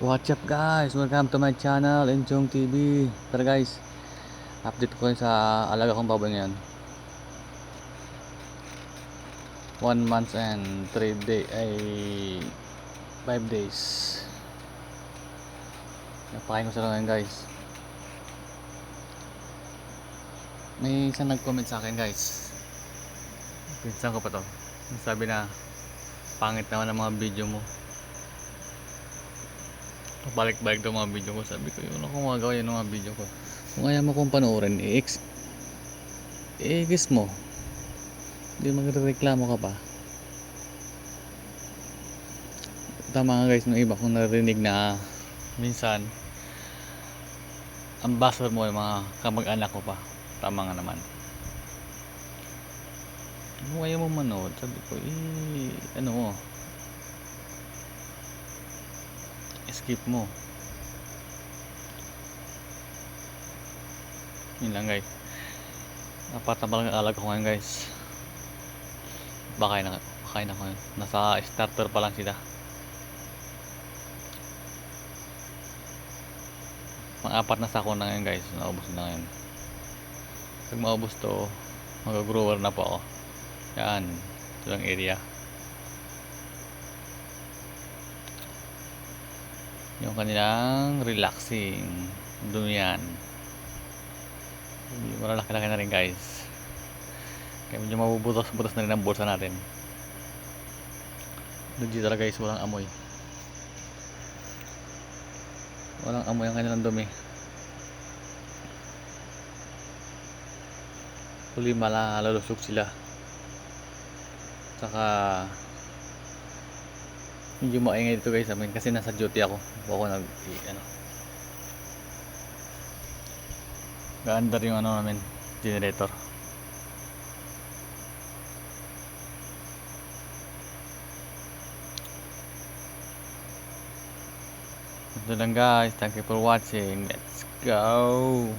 What's up guys? Welcome to my channel, Enchong TV. Tara guys, update ko sa alaga kong baboy ngayon. 1 month and 5 days. Napakain ko sila ngayon guys. May isang nag-comment sa akin guys. Pinsan ko pa to. Sabi na, pangit naman ang mga video mo. Balik-balik daw mga video ko. Sabi ko, yun ako magagawa yun mga video ko. Kung ayaw mo kong panoorin, i-X mo. Hindi magreklamo ka pa. Tama nga guys, may iba kong narinig na minsan ang basher mo yung mga kamag-anak ko pa. Tama nga naman. Kung ayaw mo manood, sabi ko, ano mo, skip mo. Yun lang guys. Apat na palang alag ko ngayon guys. Bakain ako ngayon. Nasa starter pa lang sila. Mga-apat na sako na ngayon guys. Naubos na ngayon. Pag maubos to, mag-grower na po ako. Yan, ito lang area. Yung kanilang relaxing. Doon yan. Malalaki-laki na rin guys. Kaya medyo mabubutas-butas na rin ang bulsa natin. Dito talaga guys, walang amoy. Walang amoy ang kanilang dumi. Huli malalusog sila. Saka medyo maingay dito guys amin kasi nasa duty ako. Ako gaandar yung namin, generator. Ito lang guys, thank you for watching. Let's go.